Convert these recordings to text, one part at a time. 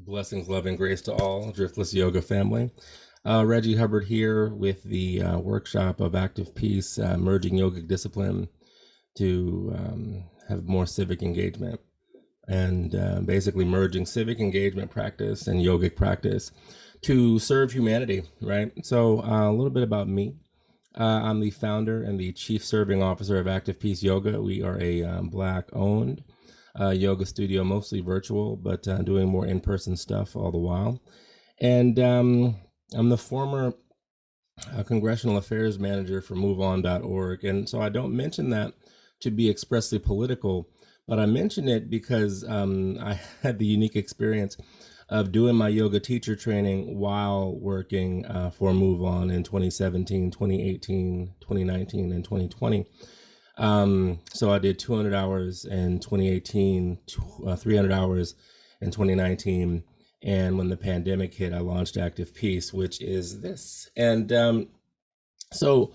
Blessings, love, and grace to all, Driftless Yoga family. Reggie Hubbard here with the workshop of Active Peace, merging yogic discipline to have more civic engagement, and basically merging civic engagement practice and yogic practice to serve humanity, right? So a little bit about me. I'm the founder and the chief serving officer of Active Peace Yoga. We are a Black-owned yoga studio, mostly virtual, but doing more in-person stuff all the while. And I'm the former congressional affairs manager for MoveOn.org. And so I don't mention that to be expressly political, but I mention it because I had the unique experience of doing my yoga teacher training while working for MoveOn in 2017, 2018, 2019, and 2020. So I did 200 hours in 2018, 300 hours in 2019. And when the pandemic hit, I launched Active Peace, which is this. And so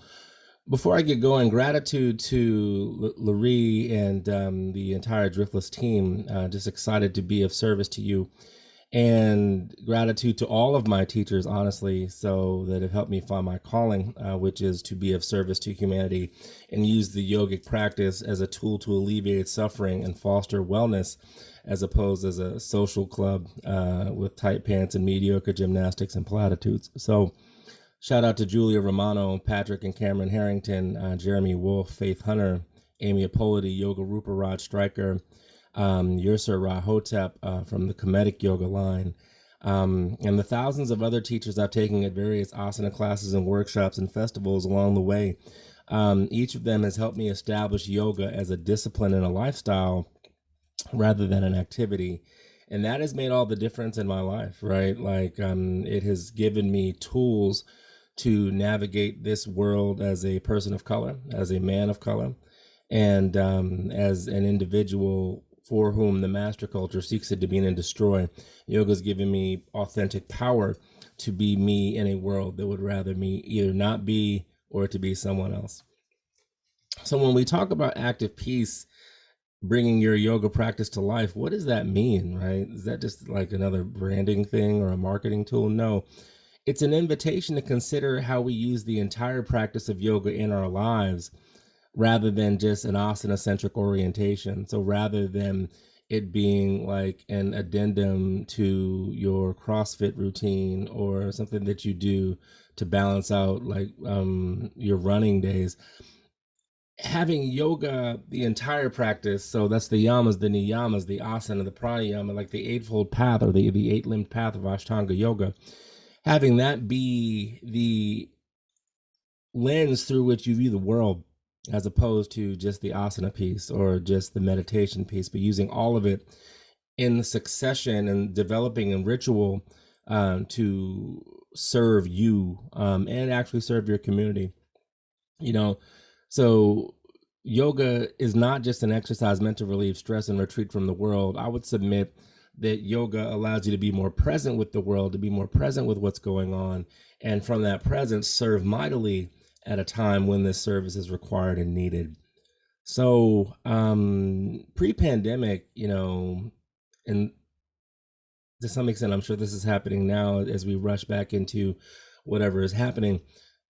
before I get going, gratitude to Larry and the entire Driftless team. Just excited to be of service to you. And gratitude to all of my teachers, honestly, so that have helped me find my calling, which is to be of service to humanity and use the yogic practice as a tool to alleviate suffering and foster wellness, as opposed as a social club with tight pants and mediocre gymnastics and platitudes. So shout out to Julia Romano, Patrick and Cameron Harrington, Jeremy Wolf, Faith Hunter, Amy Apoliti, Yoga Rupa Raj Stryker, Yursur Rahotep from the Kemetic Yoga line, and the thousands of other teachers I've taken at various asana classes and workshops and festivals along the way. Each of them has helped me establish yoga as a discipline and a lifestyle rather than an activity. And that has made all the difference in my life, right? Like it has given me tools to navigate this world as a person of color, as a man of color, and as an individual for whom the master culture seeks to demean and destroy. Yoga has given me authentic power to be me in a world that would rather me either not be or to be someone else. So when we talk about active peace, bringing your yoga practice to life, what does that mean, right? Is that just like another branding thing or a marketing tool? No, it's an invitation to consider how we use the entire practice of yoga in our lives, rather than just an asana-centric orientation. So rather than it being like an addendum to your CrossFit routine or something that you do to balance out like your running days, having yoga, the entire practice, so that's the yamas, the niyamas, the asana, the pranayama, like the eightfold path or the eight-limbed path of ashtanga yoga, having that be the lens through which you view the world, as opposed to just the asana piece or just the meditation piece, but using all of it in succession and developing a ritual to serve you and actually serve your community. You know, so yoga is not just an exercise meant to relieve stress and retreat from the world. I would submit that yoga allows you to be more present with the world, to be more present with what's going on, and from that presence serve mightily at a time when this service is required and needed. So pre-pandemic, and to some extent, I'm sure this is happening now as we rush back into whatever is happening.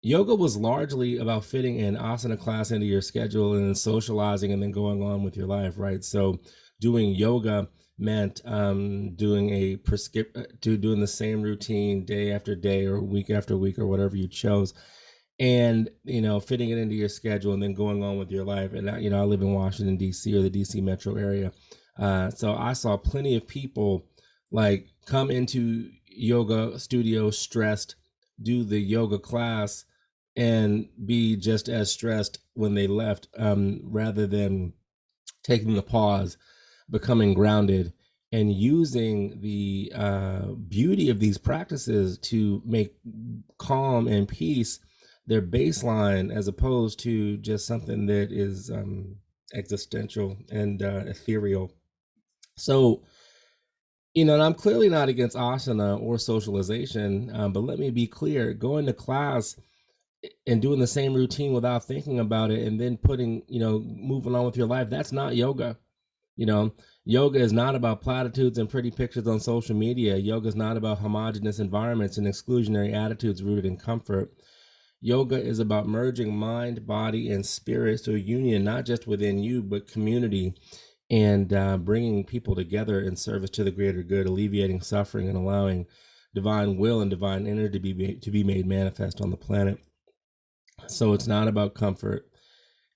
Yoga was largely about fitting an asana class into your schedule and then socializing and then going on with your life, right? So doing yoga meant doing the same routine day after day or week after week or whatever you chose, and fitting it into your schedule and then going on with your life. And I live in Washington DC, or the DC metro area, so I saw plenty of people like come into yoga studio stressed, do the yoga class, and be just as stressed when they left, rather than taking the pause, becoming grounded, and using the beauty of these practices to make calm and peace their baseline, as opposed to just something that is existential and ethereal. So, and I'm clearly not against asana or socialization, but let me be clear: going to class and doing the same routine without thinking about it and then moving on with your life, that's not yoga. You know, yoga is not about platitudes and pretty pictures on social media. Yoga is not about homogenous environments and exclusionary attitudes rooted in comfort. Yoga is about merging mind, body, and spirit to a union, not just within you, but community, and bringing people together in service to the greater good, alleviating suffering, and allowing divine will and divine energy to be made manifest on the planet. So it's not about comfort.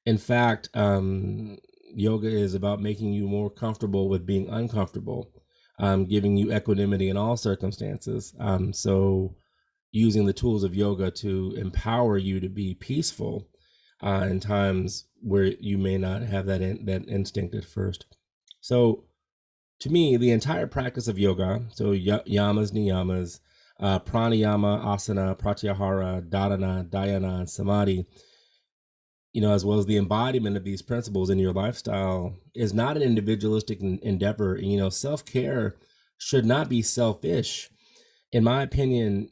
In fact, yoga is about making you more comfortable with being uncomfortable, giving you equanimity in all circumstances. So using the tools of yoga to empower you to be peaceful in times where you may not have that instinct at first. So to me, the entire practice of yoga, so yamas, niyamas, pranayama, asana, pratyahara, dharana, dhyana, and samadhi, as well as the embodiment of these principles in your lifestyle, is not an individualistic endeavor. Self-care should not be selfish. In my opinion,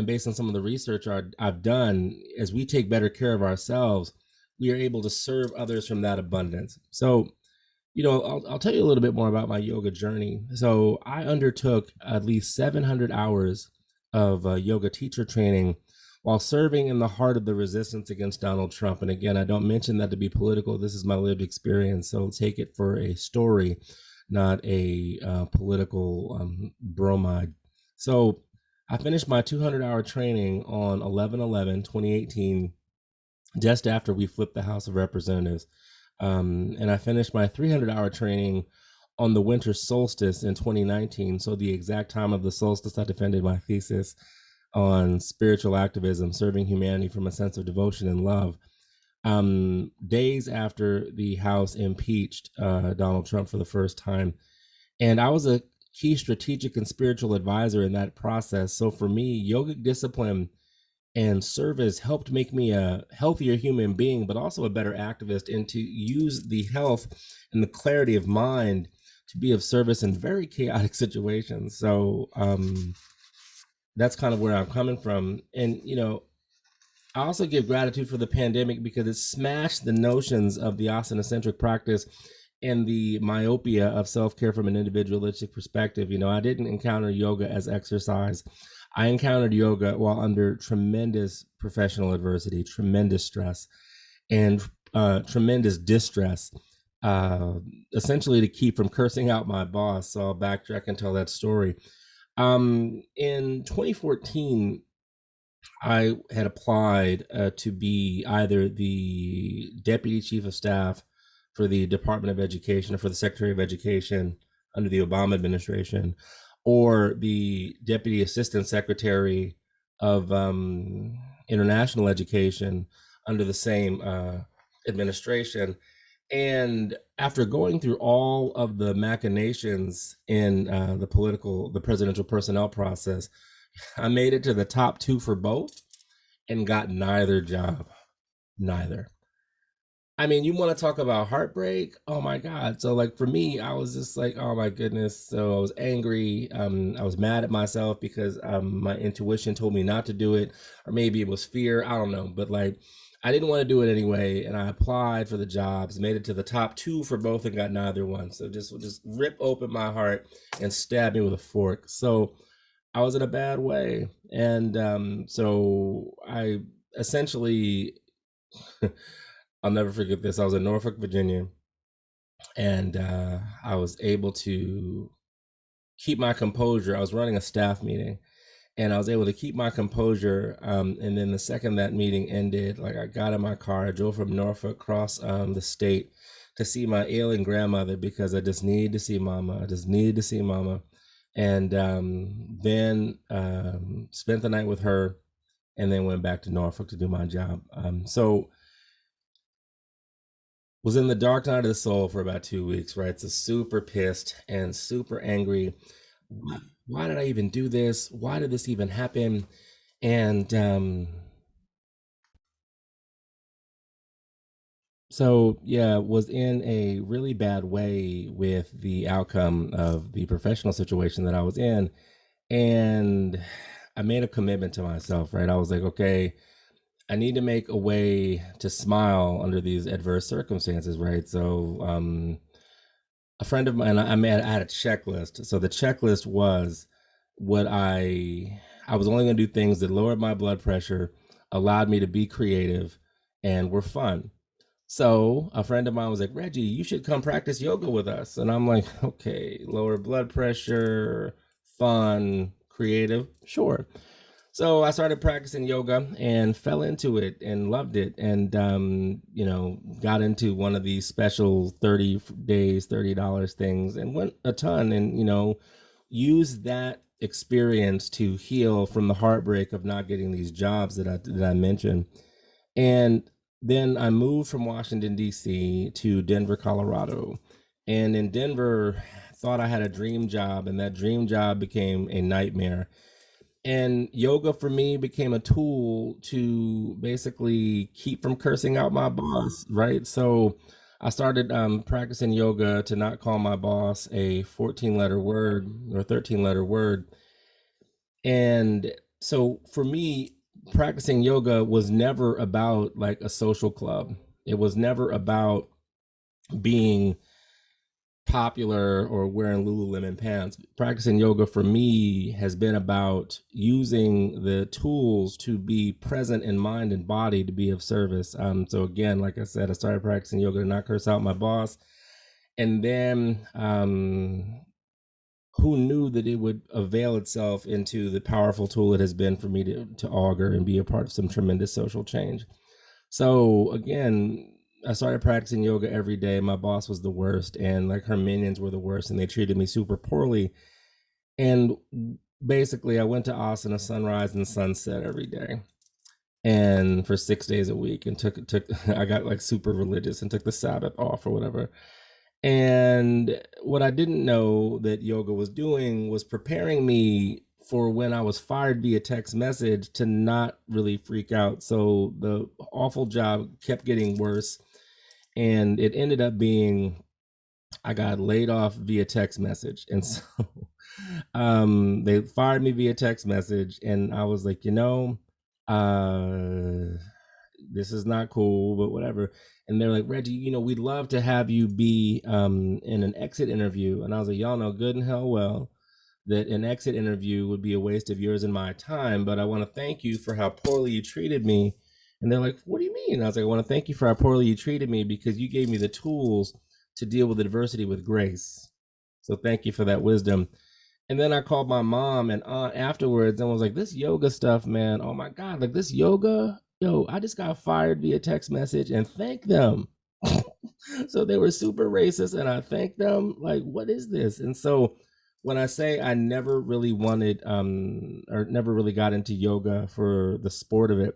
based on some of the research I've done, as we take better care of ourselves, we are able to serve others from that abundance. So, I'll tell you a little bit more about my yoga journey. So I undertook at least 700 hours of yoga teacher training while serving in the heart of the resistance against Donald Trump. And again, I don't mention that to be political. This is my lived experience. So take it for a story, not a political bromide. So I finished my 200-hour training on 11/11/2018, just after we flipped the House of Representatives. And I finished my 300-hour training on the winter solstice in 2019. So the exact time of the solstice, I defended my thesis on spiritual activism, serving humanity from a sense of devotion and love. Days after the House impeached Donald Trump for the first time. And I was a key strategic and spiritual advisor in that process. So for me, yogic discipline and service helped make me a healthier human being, but also a better activist, and to use the health and the clarity of mind to be of service in very chaotic situations. So that's kind of where I'm coming from. And, I also give gratitude for the pandemic because it smashed the notions of the asana-centric practice and the myopia of self-care from an individualistic perspective. I didn't encounter yoga as exercise. I encountered yoga while under tremendous professional adversity, tremendous stress, and tremendous distress, essentially to keep from cursing out my boss. So I'll backtrack and tell that story. In 2014, I had applied to be either the deputy chief of staff for the Department of Education or for the Secretary of Education under the Obama administration, or the deputy assistant secretary of international education under the same administration. And after going through all of the machinations in the presidential personnel process, I made it to the top two for both and got neither job. Neither. I mean, you want to talk about heartbreak? Oh my God. So like for me, I was just like, oh my goodness. So I was angry. I was mad at myself because my intuition told me not to do it, or maybe it was fear. I don't know. But like I didn't want to do it anyway. And I applied for the jobs, made it to the top two for both and got neither one. So just rip open my heart and stab me with a fork. So I was in a bad way. And so I essentially, I'll never forget this. I was in Norfolk, Virginia, and I was able to keep my composure. I was running a staff meeting, and I was able to keep my composure. And then the second that meeting ended, like I got in my car, I drove from Norfolk across the state to see my ailing grandmother because I just needed to see mama. I just needed to see mama. And then spent the night with her and then went back to Norfolk to do my job. So was in the dark night of the soul for about 2 weeks, right? So super pissed and super angry. Why did I even do this? Why did this even happen? And so yeah, was in a really bad way with the outcome of the professional situation that I was in. And I made a commitment to myself, right? I was like, okay, I need to make a way to smile under these adverse circumstances, right? So a friend of mine, I had a checklist. So the checklist was what I was only going to do things that lowered my blood pressure, allowed me to be creative, and were fun. So a friend of mine was like, Reggie, you should come practice yoga with us. And I'm like, okay, lower blood pressure, fun, creative, sure. So I started practicing yoga and fell into it and loved it. And, got into one of these special 30 days, $30 things and went a ton and, used that experience to heal from the heartbreak of not getting these jobs that I mentioned. And then I moved from Washington, D.C. to Denver, Colorado. And in Denver, thought I had a dream job, and that dream job became a nightmare. And yoga for me became a tool to basically keep from cursing out my boss, right? So I started practicing yoga to not call my boss a 14-letter word or 13-letter word. And so for me, practicing yoga was never about like a social club. It was never about being popular or wearing Lululemon pants. Practicing yoga for me has been about using the tools to be present in mind and body to be of service. So again, like I said, I started practicing yoga to not curse out my boss. And then who knew that it would avail itself into the powerful tool it has been for me to augur and be a part of some tremendous social change. So again, I started practicing yoga every day. My boss was the worst, and like her minions were the worst, and they treated me super poorly. And basically, I went to asana sunrise and sunset every day, and for 6 days a week, and took I got like super religious and took the Sabbath off or whatever. And what I didn't know that yoga was doing was preparing me for when I was fired via text message to not really freak out. So the awful job kept getting worse. And it ended up being I got laid off via text message. And so they fired me via text message. And I was like, uh, this is not cool, but whatever. And they're like, Reggie, we'd love to have you be in an exit interview. And I was like, y'all know good and hell well that an exit interview would be a waste of yours and my time, but I want to thank you for how poorly you treated me. And they're like, what do you mean? And I was like, I want to thank you for how poorly you treated me because you gave me the tools to deal with adversity with grace. So thank you for that wisdom. And then I called my mom and aunt afterwards and was like, this yoga stuff, man. Oh my God, like this yoga, yo, I just got fired via text message and thank them. So they were super racist and I thanked them. Like, what is this? And so when I say I never really wanted or never really got into yoga for the sport of it,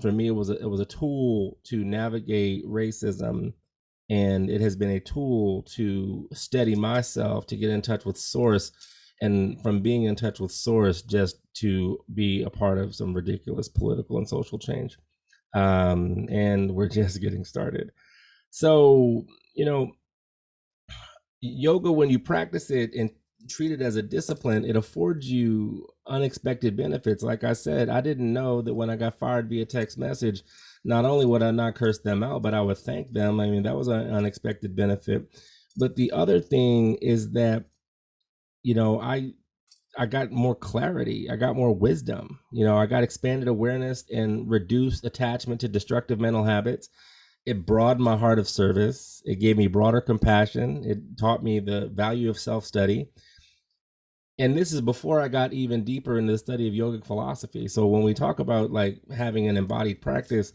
for me it was a tool to navigate racism, and it has been a tool to steady myself to get in touch with source, and from being in touch with source just to be a part of some ridiculous political and social change. And we're just getting started. So, yoga, when you practice it and treat it as a discipline, it affords you unexpected benefits. Like I said, I didn't know that when I got fired via text message, not only would I not curse them out, but I would thank them. I mean, that was an unexpected benefit. But the other thing is that, I got more clarity. I got more wisdom. I got expanded awareness and reduced attachment to destructive mental habits. It broadened my heart of service. It gave me broader compassion. It taught me the value of self-study. And this is before I got even deeper into the study of yogic philosophy. So when we talk about like having an embodied practice,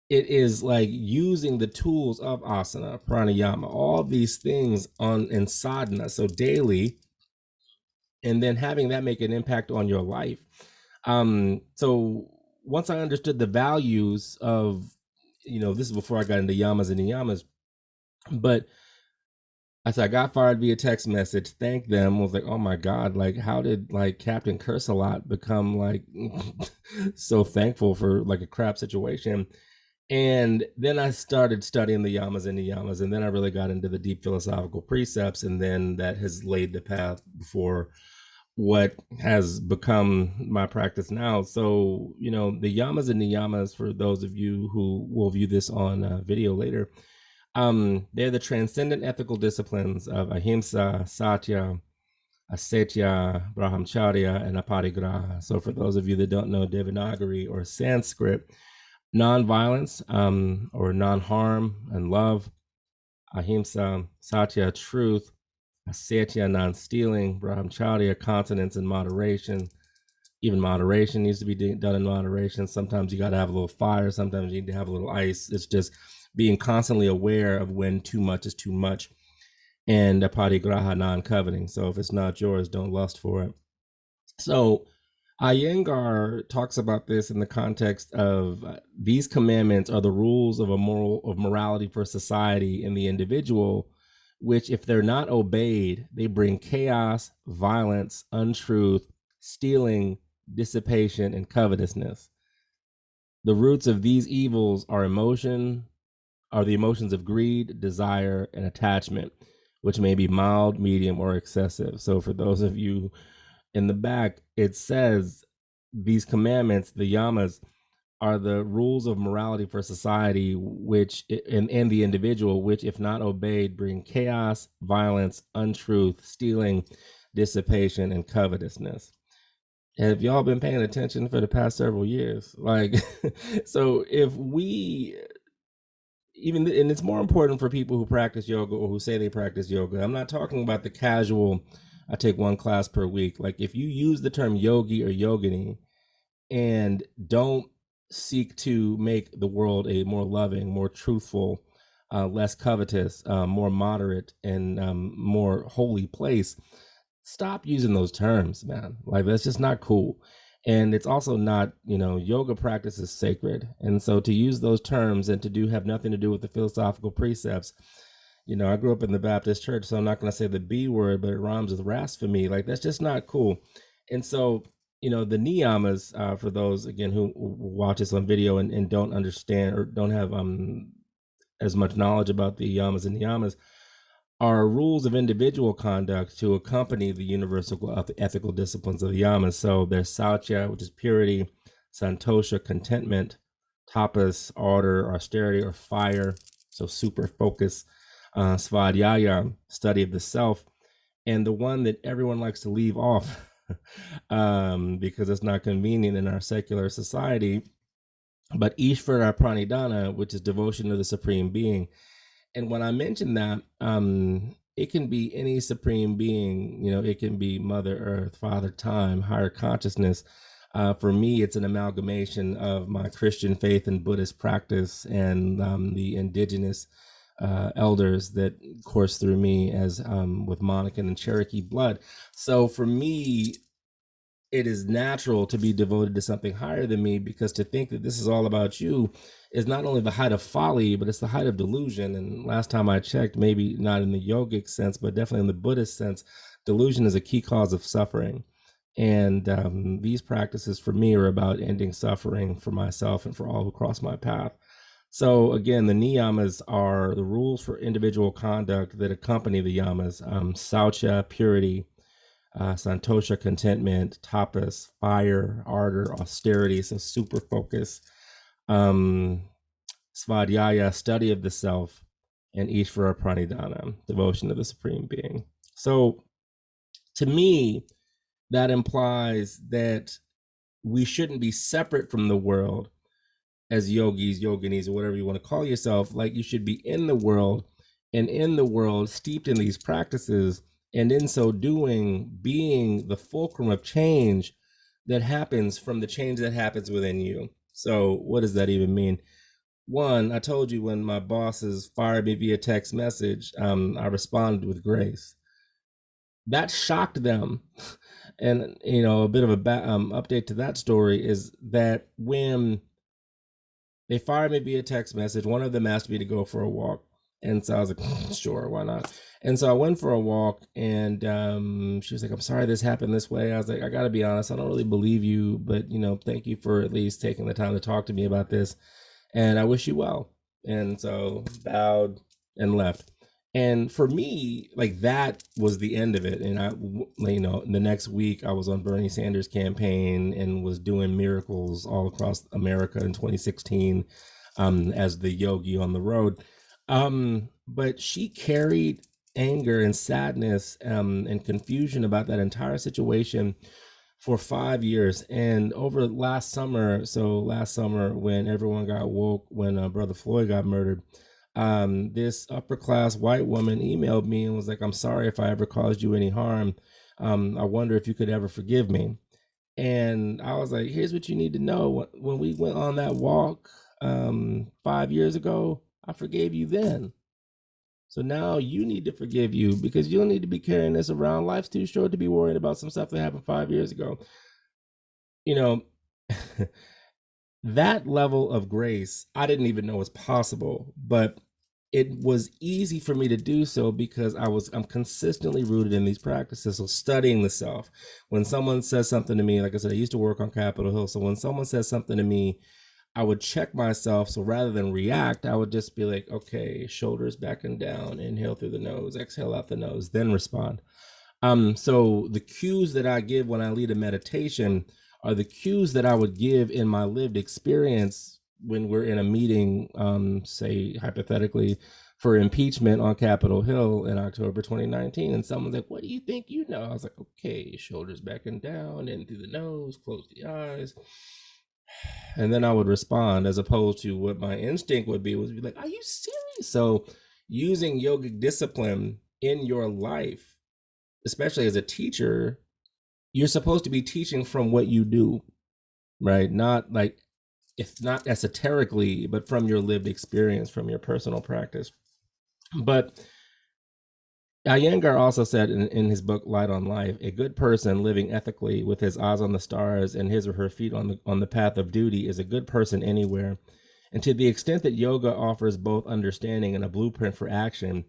it is like using the tools of asana, pranayama, all these things on in sadhana, so daily, and then having that make an impact on your life. So once I understood the values of, this is before I got into yamas and niyamas, but I said I got fired via text message, thanked them, was like, oh my God, like how did like Captain Curse a Lot become like so thankful for like a crap situation? And then I started studying the yamas and niyamas, and then I really got into the deep philosophical precepts, and then that has laid the path for what has become my practice now. So, the yamas and niyamas, for those of you who will view this on video later, They're the transcendent ethical disciplines of ahimsa, satya, asetya, brahmacharya, and aparigraha. So for those of you that don't know Devanagari or Sanskrit, nonviolence, or non-harm and love, ahimsa, satya, truth, asetya, non-stealing, brahmacharya, continence and moderation. Even moderation needs to be done in moderation. Sometimes you got to have a little fire. Sometimes you need to have a little ice. It's just being constantly aware of when too much is too much. And aparigraha, non-coveting. So if it's not yours, don't lust for it. So Iyengar talks about this in the context of these commandments are the rules of morality for society and the individual, which if they're not obeyed, they bring chaos, violence, untruth, stealing, dissipation, and covetousness. The roots of these evils are the emotions of greed, desire, and attachment, which may be mild, medium, or excessive. So for those of you in the back, it says these commandments, the yamas, are the rules of morality for society, which and the individual, which, if not obeyed, bring chaos, violence, untruth, stealing, dissipation, and covetousness. Have y'all been paying attention for the past several years? Like, so if we even, and it's more important for people who practice yoga or who say they practice yoga. I'm not talking about the casual, I take one class per week. Like if you use the term yogi or yogini and don't seek to make the world a more loving, more truthful, less covetous, more moderate, and more holy place, stop using those terms, man. Like that's just not cool. And it's also not, yoga practice is sacred. And so to use those terms and to have nothing to do with the philosophical precepts, I grew up in the Baptist church, so I'm not going to say the B word, but it rhymes with blasphemy. Like that's just not cool. And so, the niyamas, for those again who watch this on video and don't understand or don't have as much knowledge about the yamas and niyamas, are rules of individual conduct to accompany the universal ethical disciplines of the yamas. So there's saucha, which is purity, santosha, contentment, tapas, order, austerity, or fire, so super focus, svadhyaya, study of the self, and the one that everyone likes to leave off because it's not convenient in our secular society, but ishvara pranidhana, which is devotion to the supreme being. And when I mention that, it can be any supreme being, it can be Mother Earth, Father Time, higher consciousness. For me, it's an amalgamation of my Christian faith and Buddhist practice and the indigenous elders that course through me as with Monacan and Cherokee blood. So for me, it is natural to be devoted to something higher than me, because to think that this is all about you is not only the height of folly, but it's the height of delusion. And last time I checked, maybe not in the yogic sense, but definitely in the Buddhist sense, delusion is a key cause of suffering. And these practices for me are about ending suffering for myself and for all who cross my path. So again, the niyamas are the rules for individual conduct that accompany the yamas: saucha, purity, santosha, contentment; tapas, fire, ardor, austerity, so super focus; svadhyaya, study of the self; and ishvara pranidhana, devotion to the supreme being. So to me, that implies that we shouldn't be separate from the world as yogis, yoginis, or whatever you want to call yourself. Like you should be in the world, and in the world steeped in these practices, and in so doing being the fulcrum of change that happens from the change that happens within you. So what does that even mean? One, I told you when my bosses fired me via text message, I responded with grace. That shocked them. And a bit of a update to that story is that when they fired me via text message, one of them asked me to go for a walk. And so I was like, sure, why not? And so I went for a walk, and she was like, I'm sorry this happened this way. I was like, I got to be honest, I don't really believe you, but, thank you for at least taking the time to talk to me about this. And I wish you well. And so bowed and left. And for me, like that was the end of it. And the next week I was on Bernie Sanders' campaign and was doing miracles all across America in 2016 as the yogi on the road. But she carried anger and sadness and confusion about that entire situation for 5 years. And over last summer when everyone got woke, when Brother Floyd got murdered, this upper class white woman emailed me and was like, "I'm sorry if I ever caused you any harm. I wonder if you could ever forgive me." And I was like, "Here's what you need to know. When we went on that walk 5 years ago, I forgave you then. So now you need to forgive you because you don't need to be carrying this around. Life's too short to be worried about some stuff that happened 5 years ago." You know, that level of grace, I didn't even know was possible, but it was easy for me to do so because I'm consistently rooted in these practices. So studying the self. When someone says something to me, like I said, I used to work on Capitol Hill. So when someone says something to me, I would check myself. So rather than react, I would just be like, okay, shoulders back and down, inhale through the nose, exhale out the nose, then respond. So the cues that I give when I lead a meditation are the cues that I would give in my lived experience when we're in a meeting, say hypothetically for impeachment on Capitol Hill in October 2019. And someone's like, "What do you think you know?" I was like, "Okay, shoulders back and down, in through the nose, close the eyes." And then I would respond, as opposed to what my instinct would be, was be like, "Are you serious?" So using yogic discipline in your life, especially as a teacher, you're supposed to be teaching from what you do, right? Not like, if not esoterically, but from your lived experience, from your personal practice. But Iyengar also said in his book Light on Life, a good person living ethically with his eyes on the stars and his or her feet on the path of duty is a good person anywhere. And to the extent that yoga offers both understanding and a blueprint for action,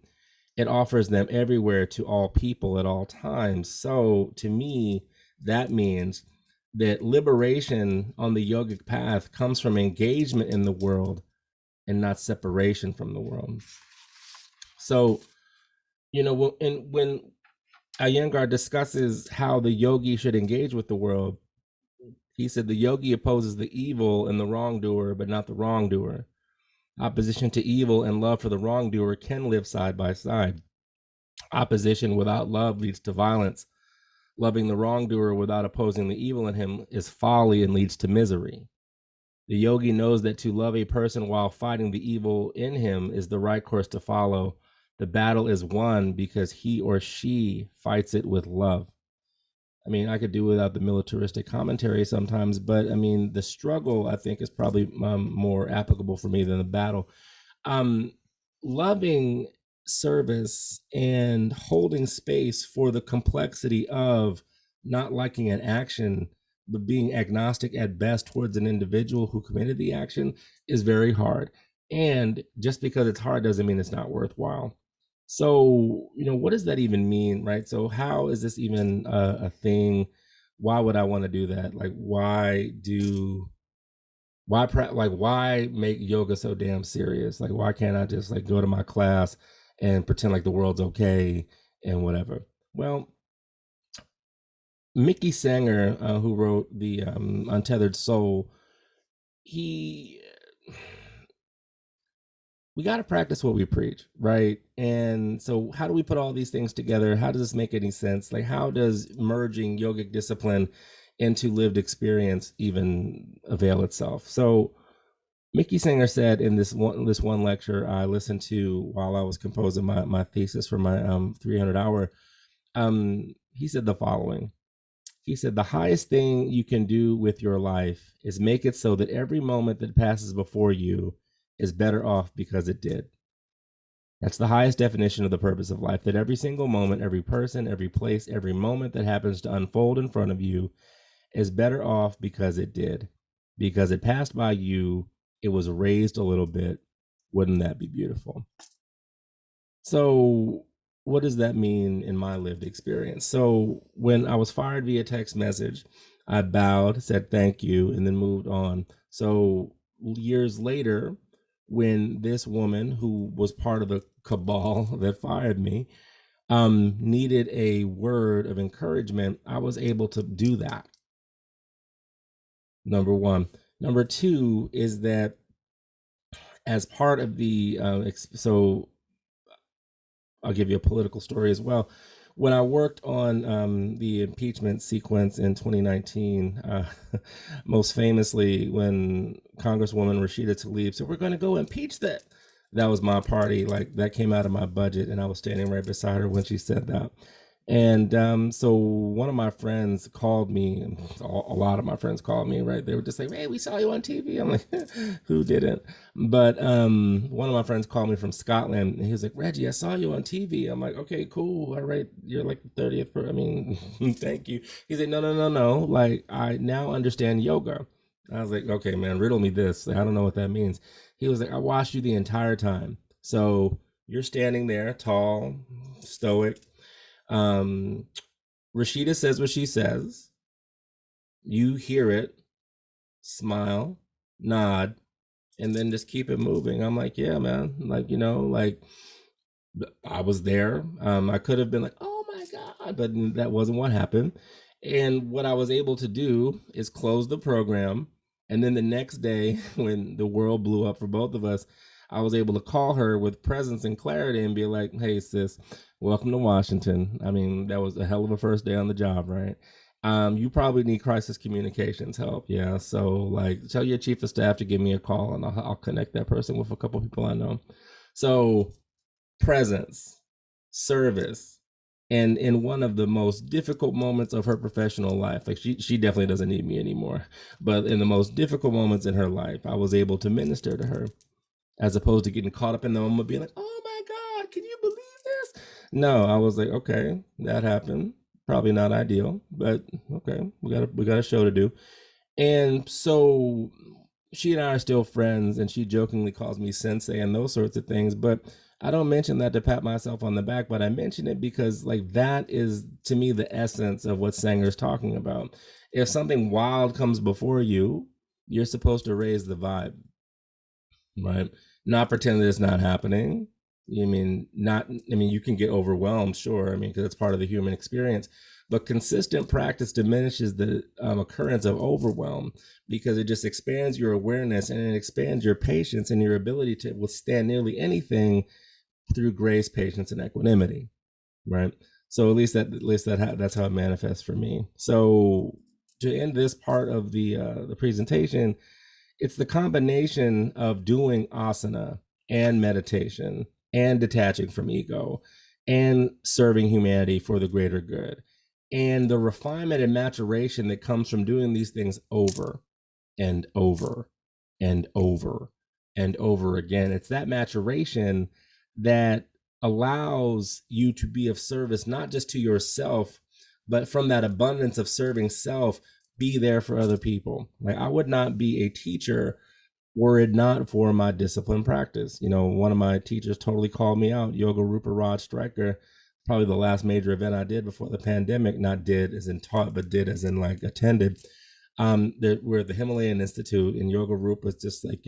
it offers them everywhere to all people at all times. So to me, that means that liberation on the yogic path comes from engagement in the world and not separation from the world. So, when Iyengar discusses how the yogi should engage with the world, he said the yogi opposes the evil and the wrongdoer, but not the wrongdoer. Opposition to evil and love for the wrongdoer can live side by side. Opposition without love leads to violence. Loving the wrongdoer without opposing the evil in him is folly and leads to misery. The yogi knows that to love a person while fighting the evil in him is the right course to follow. The battle is won because he or she fights it with love. I mean, I could do without the militaristic commentary sometimes, but I mean, the struggle, I think, is probably more applicable for me than the battle. um Loving service and holding space for the complexity of not liking an action but being agnostic at best towards an individual who committed the action is very hard. And just because it's hard doesn't mean it's not worthwhile. So, what does that even mean, right? So how is this even a thing? Why would I want to do that? Like, why make yoga so damn serious? Like, why can't I just like go to my class and pretend like the world's okay and whatever? Well, Mickey Sanger, who wrote the Untethered Soul, he we got to practice what we preach, right? And so how do we put all these things together? How does this make any sense? Like, how does merging yogic discipline into lived experience even avail itself? So Mickey Singer said in this one lecture I listened to while I was composing my thesis for my 300 hour, he said the following. He said, "The highest thing you can do with your life is make it so that every moment that passes before you is better off because it did." That's the highest definition of the purpose of life, that every single moment, every person, every place, every moment that happens to unfold in front of you is better off because it did. Because it passed by you, it was raised a little bit. Wouldn't that be beautiful? So, what does that mean in my lived experience? So, when I was fired via text message, I bowed, said thank you, and then moved on. So, years later, when this woman who was part of the cabal that fired me needed a word of encouragement, I was able to do that. Number one. Number two is that as part of the so I'll give you a political story as well. When I worked on the impeachment sequence in 2019, most famously when Congresswoman Rashida Tlaib said, "We're going to go impeach that was my party. Like that came out of my budget, and I was standing right beside her when she said that. And so one of my friends called me. A lot of my friends called me. Right? They were just like, "Hey, we saw you on TV." I'm like, "Who didn't?" But one of my friends called me from Scotland, and he was like, "Reggie, I saw you on TV." I'm like, "Okay, cool. All right, you're like the 30th. I mean, thank you." He's like, "No, no, no, no. Like I now understand yoga." I was like, "Okay, man, riddle me this. I don't know what that means." He was like, "I watched you the entire time. So you're standing there, tall, stoic. Um, Rashida says what she says. You hear it, smile, nod, and then just keep it moving." I'm like, "Yeah, man. Like, like I was there. I could have been like, oh my God, but that wasn't what happened. And what I was able to do is close the program. And then the next day, when the world blew up for both of us, I was able to call her with presence and clarity and be like, "Hey, sis, welcome to Washington." I mean, that was a hell of a first day on the job, right? You probably need crisis communications help. Yeah. So, like, tell your chief of staff to give me a call and I'll connect that person with a couple people I know. So, presence, service, and in one of the most difficult moments of her professional life, like she definitely doesn't need me anymore, but in the most difficult moments in her life, I was able to minister to her as opposed to getting caught up in the moment being like, "Oh my God, can you believe this?" No, I was like, "Okay, that happened. Probably not ideal, but okay, we got a show to do." And so she and I are still friends, and she jokingly calls me sensei and those sorts of things. But I don't mention that to pat myself on the back, but I mention it because, like, that is to me the essence of what Sanger's talking about. If something wild comes before you, you're supposed to raise the vibe, right? Not pretend that it's not happening. You mean not? I mean, you can get overwhelmed, sure. I mean, because it's part of the human experience. But consistent practice diminishes the occurrence of overwhelm because it just expands your awareness and it expands your patience and your ability to withstand nearly anything through grace, patience, and equanimity, right? So at least that's how it manifests for me. So to end this part of the presentation, it's the combination of doing asana and meditation and detaching from ego and serving humanity for the greater good and the refinement and maturation that comes from doing these things over and over and over and over again. It's that maturation that allows you to be of service, not just to yourself, but from that abundance of serving self, be there for other people. Like I would not be a teacher were it not for my discipline practice. One of my teachers totally called me out, Yoga Rupa Rod Stryker, probably the last major event I did before the pandemic, not did as in taught, but did as in like attended. We're at the Himalayan Institute, and Yoga Rupa was just like,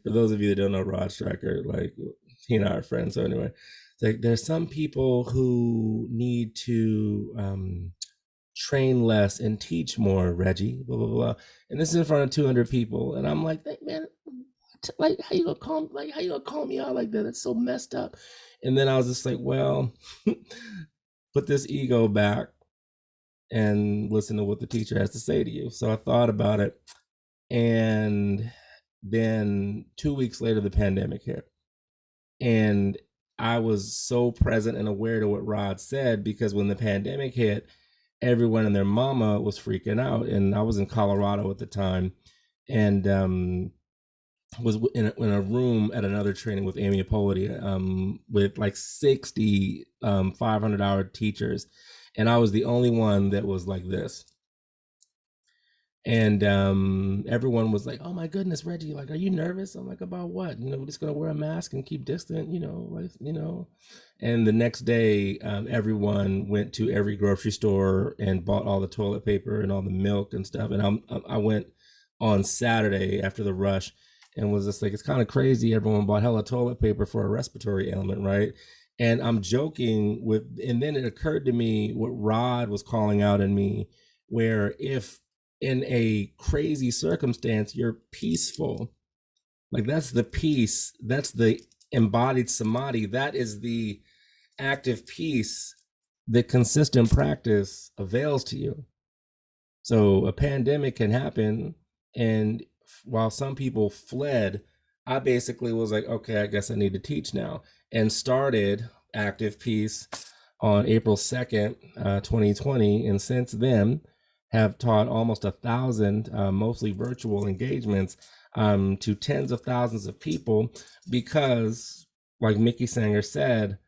for those of you that don't know Rod Stryker, like he and I are friends. So anyway, it's like there's some people who need to train less and teach more, Reggie, blah, blah, blah. And this is in front of 200 people. And I'm like, man, like, how you gonna call me out like that? That's so messed up. And then I was just like, well, put this ego back and listen to what the teacher has to say to you. So I thought about it. And then 2 weeks later, the pandemic hit. And I was so present and aware to what Rod said because when the pandemic hit, everyone and their mama was freaking out. And I was in Colorado at the time and was in a room at another training with Amy Apollodia with like 60 500-hour teachers. And I was the only one that was like this. And everyone was like, "Oh my goodness, Reggie, like, are you nervous?" I'm like, "About what? We're just gonna wear a mask and keep distant, And the next day, everyone went to every grocery store and bought all the toilet paper and all the milk and stuff. And I went on Saturday after the rush and was just like, it's kind of crazy. Everyone bought hella toilet paper for a respiratory ailment, right? And I'm joking and then it occurred to me what Rod was calling out in me, where if in a crazy circumstance, you're peaceful Like that's the peace, that's the embodied samadhi, that is the active peace that consistent practice avails to you. So a pandemic can happen, and while some people fled, I basically was like, okay, I guess I need to teach now, and started active peace on April 2nd, 2020, and since then have taught almost 1,000, mostly virtual engagements, to tens of thousands of people, because, like Mickey Sanger said,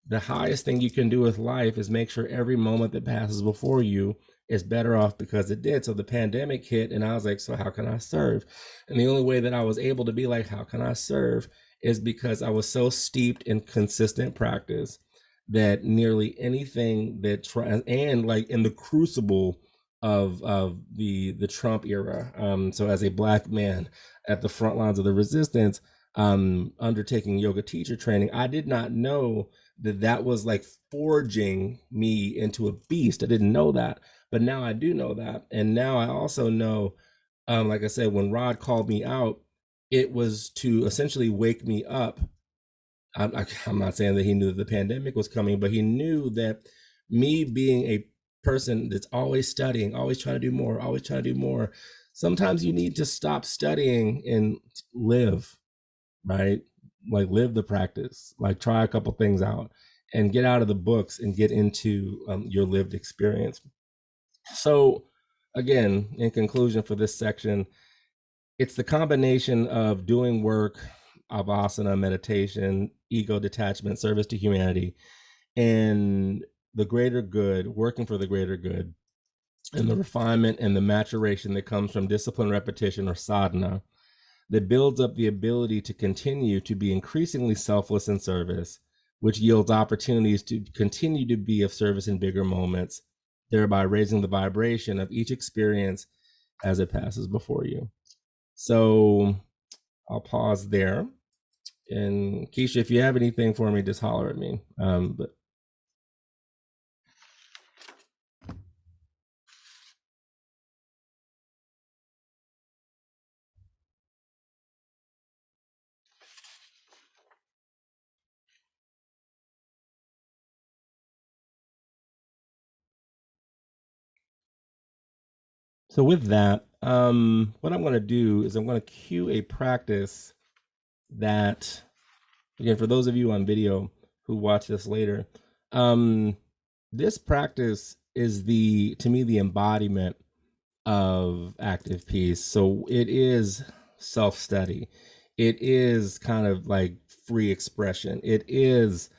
the highest thing you can do with life is make sure every moment that passes before you is better off because it did. So the pandemic hit, and I was like, so how can I serve? And the only way that I was able to be like, how can I serve, is because I was so steeped in consistent practice that nearly anything that and like in the crucible of the Trump era. So as a Black man at the front lines of the resistance, undertaking yoga teacher training, I did not know that was like forging me into a beast. I didn't know that, but now I do know that. And now I also know, like I said, when Rod called me out, it was to essentially wake me up. I'm not saying that he knew that the pandemic was coming, but he knew that me being a person that's always studying, always trying to do more, always trying to do more, sometimes you need to stop studying and live, right? Like live the practice, like try a couple things out and get out of the books and get into your lived experience. So, again, in conclusion for this section, it's the combination of doing work, avasana, meditation, ego detachment, service to humanity, and the greater good, working for the greater good, and the refinement and the maturation that comes from discipline, repetition, or sadhana, that builds up the ability to continue to be increasingly selfless in service, which yields opportunities to continue to be of service in bigger moments, thereby raising the vibration of each experience as it passes before you. So I'll pause there. And Keisha, if you have anything for me, just holler at me. But so with that, what I'm going to do is I'm going to cue a practice that, again, for those of you on video who watch this later, this practice is to me, the embodiment of active peace. So it is self-study. It is kind of like free expression. It is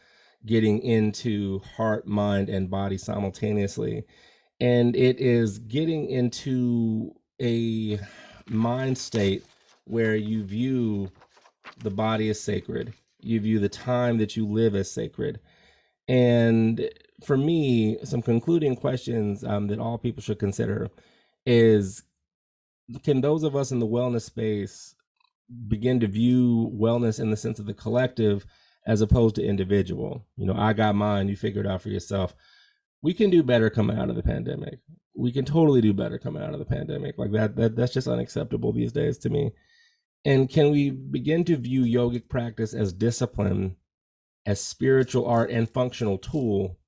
getting into heart, mind, and body simultaneously. And it is getting into a mind state where you view the body as sacred. You view the time that you live as sacred. And for me, some concluding questions that all people should consider is, can those of us in the wellness space begin to view wellness in the sense of the collective as opposed to individual? You know, I got mine, you figure it out for yourself. We can do better coming out of the pandemic. We can totally do better coming out of the pandemic. Like that's just unacceptable these days to me. And can we begin to view yogic practice as discipline, as spiritual art and functional tool,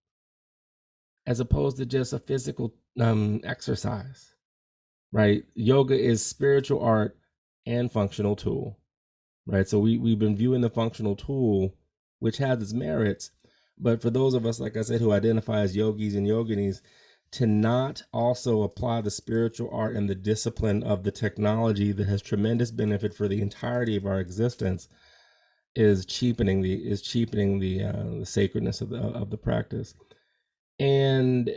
as opposed to just a physical exercise, right? Yoga is spiritual art and functional tool, right? So we've been viewing the functional tool, which has its merits, but for those of us, like I said, who identify as yogis and yoginis, to not also apply the spiritual art and the discipline of the technology that has tremendous benefit for the entirety of our existence is cheapening the sacredness of the practice. And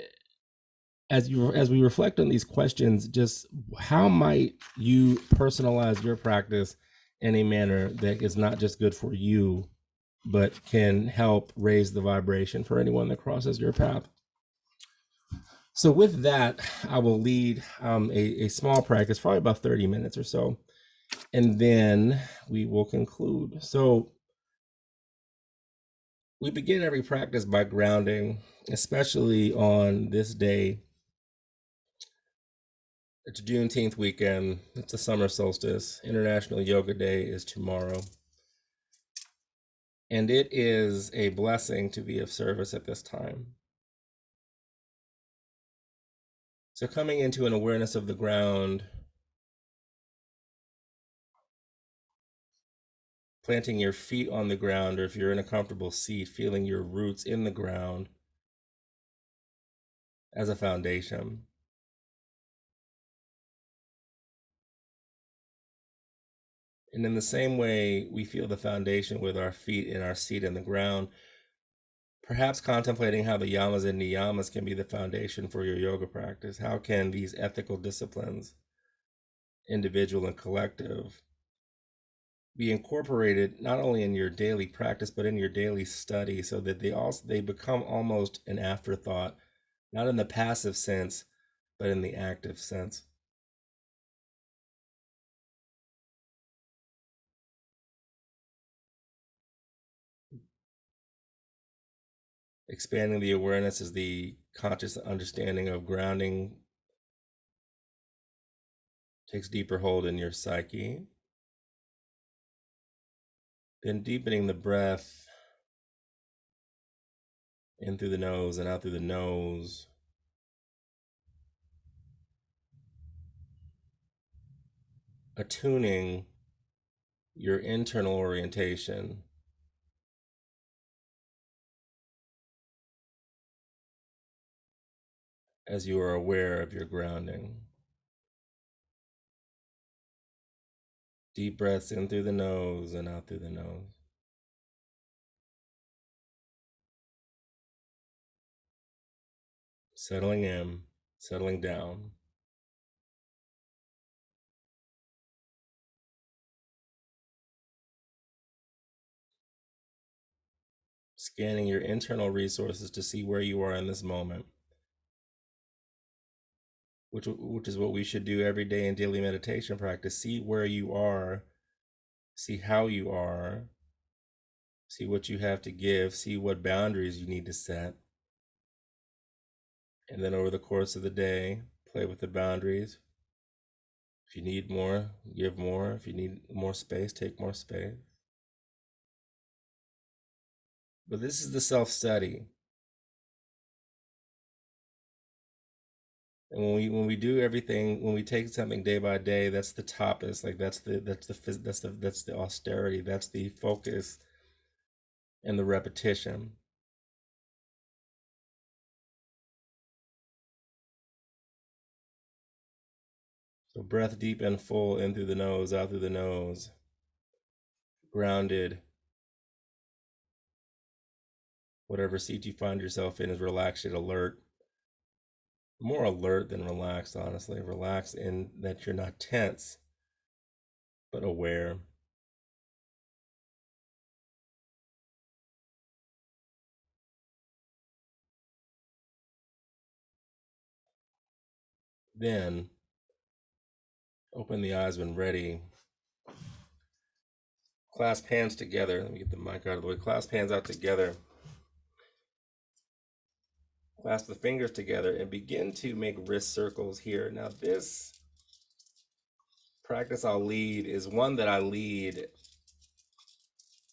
as we reflect on these questions, just how might you personalize your practice in a manner that is not just good for you, but can help raise the vibration for anyone that crosses your path? So with that, I will lead a small practice, probably about 30 minutes or so, and then we will conclude. So we begin every practice by grounding, especially on this day, It's Juneteenth weekend. It's the summer solstice. International Yoga Day is tomorrow. And it is a blessing to be of service at this time. So, coming into an awareness of the ground, planting your feet on the ground, or if you're in a comfortable seat, feeling your roots in the ground as a foundation. And in the same way, we feel the foundation with our feet in our seat in the ground, perhaps contemplating how the yamas and niyamas can be the foundation for your yoga practice. How can these ethical disciplines, individual and collective, be incorporated not only in your daily practice but in your daily study, so that they become almost an afterthought, not in the passive sense but in the active sense. Expanding the awareness is the conscious understanding of grounding takes deeper hold in your psyche. Then deepening the breath in through the nose and out through the nose. Attuning your internal orientation as you are aware of your grounding. Deep breaths in through the nose and out through the nose. Settling in, settling down. Scanning your internal resources to see where you are in this moment, which is what we should do every day in daily meditation practice. See where you are, see how you are, see what you have to give, see what boundaries you need to set. And then over the course of the day, play with the boundaries. If you need more, give more. If you need more space, take more space. But this is the self-study. And when we do everything, when we take something day by day, that's the tapas, like that's the austerity, that's the focus and the repetition. So breath deep and full in through the nose, out through the nose, grounded. Whatever seat you find yourself in is relaxed and alert. More alert than relaxed, honestly. Relaxed in that you're not tense, but aware. Then open the eyes when ready. Clasp hands together. Let me get the mic out of the way. Clasp hands out together. Clasp the fingers together and begin to make wrist circles here. Now, this practice I'll lead is one that I lead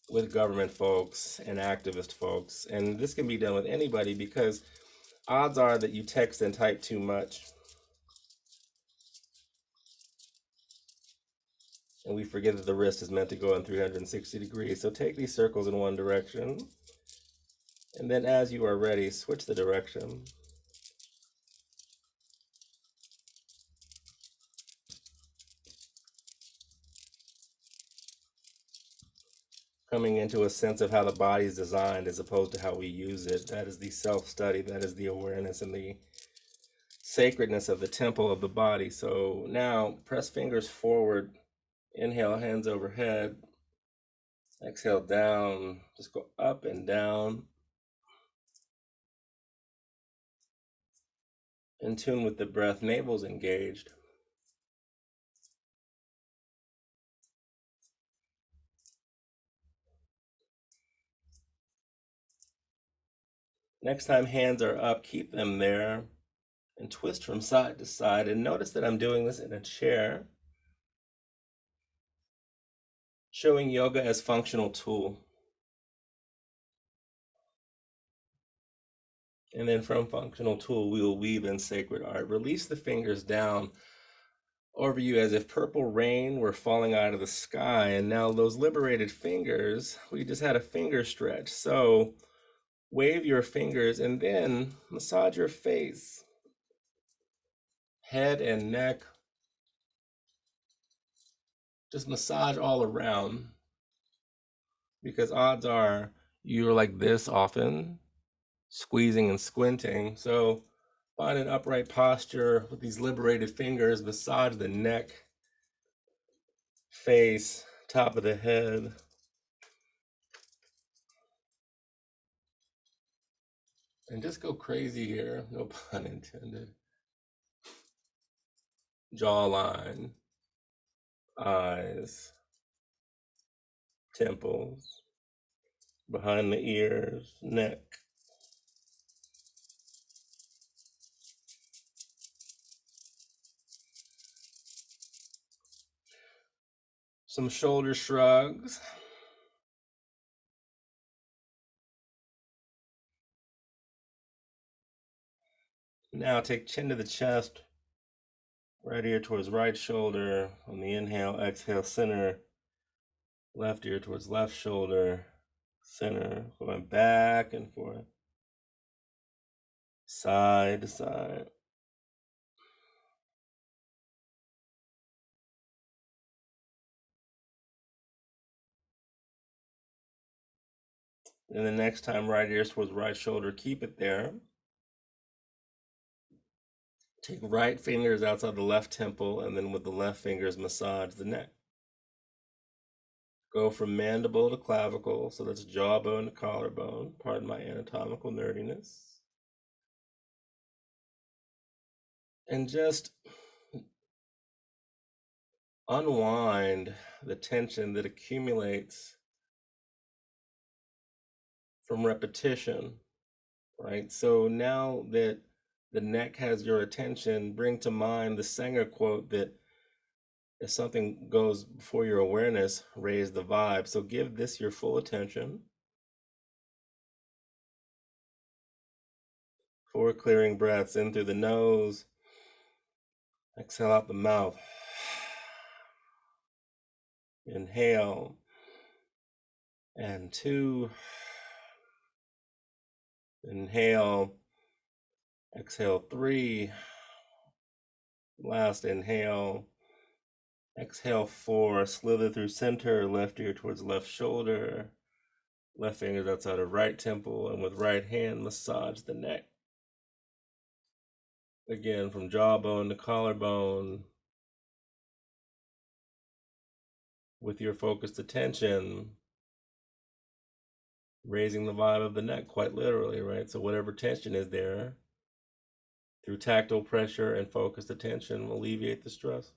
with government folks and activist folks. And this can be done with anybody because odds are that you text and type too much. And we forget that the wrist is meant to go in 360 degrees. So take these circles in one direction. And then as you are ready, switch the direction. Coming into a sense of how the body is designed as opposed to how we use it. That is the self-study. That is the awareness and the sacredness of the temple of the body. So now press fingers forward. Inhale, hands overhead. Exhale, down. Just go up and down. In tune with the breath. Navel's engaged. Next time hands are up, keep them there. and twist from side to side. And notice that I'm doing this in a chair, showing yoga as functional tool. And then from functional tool, we will weave in sacred art. Release the fingers down over you as if purple rain were falling out of the sky. And now those liberated fingers, we just had a finger stretch. So wave your fingers and then massage your face, head and neck. Just massage all around, because odds are you're like this often, squeezing and squinting. So find an upright posture with these liberated fingers, massage the neck, face, top of the head. And just go crazy here, no pun intended. Jawline, eyes, temples, behind the ears, neck. Some shoulder shrugs. Now take chin to the chest, right ear towards right shoulder. On the inhale, exhale, center. Left ear towards left shoulder, center. Going back and forth, side to side. And the next time, right ear towards right shoulder, keep it there. Take right fingers outside the left temple, and then with the left fingers, massage the neck. Go from mandible to clavicle, so that's jawbone to collarbone. Pardon my anatomical nerdiness. And just unwind the tension that accumulates from repetition, right? So now that the neck has your attention, bring to mind the Sanger quote that if something goes before your awareness, raise the vibe. So give this your full attention. 4 clearing breaths in through the nose, exhale out the mouth. Inhale, and 2. Inhale, exhale 3. Last inhale, exhale 4. Slither through center, left ear towards left shoulder, left fingers outside of right temple, and with right hand, massage the neck. Again, from jawbone to collarbone, with your focused attention, raising the vibe of the neck, quite literally, right? So whatever tension is there, through tactile pressure and focused attention, will alleviate the stress.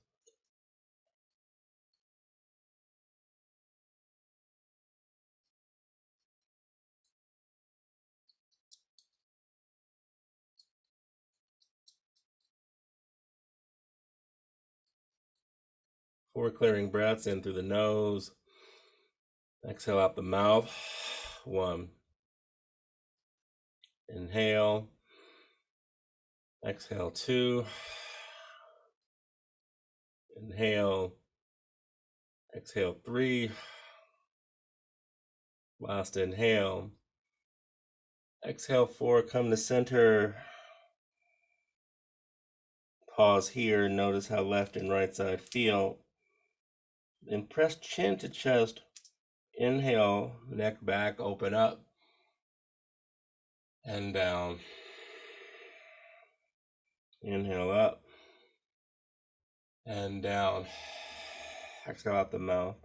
Four clearing breaths in through the nose. Exhale out the mouth. 1. Inhale. Exhale 2. Inhale. Exhale 3. Last inhale. Exhale 4. Come to center. Pause here. Notice how left and right side feel. Then press chin to chest. Inhale, neck back, open up and down. Inhale up and down. Exhale out the mouth.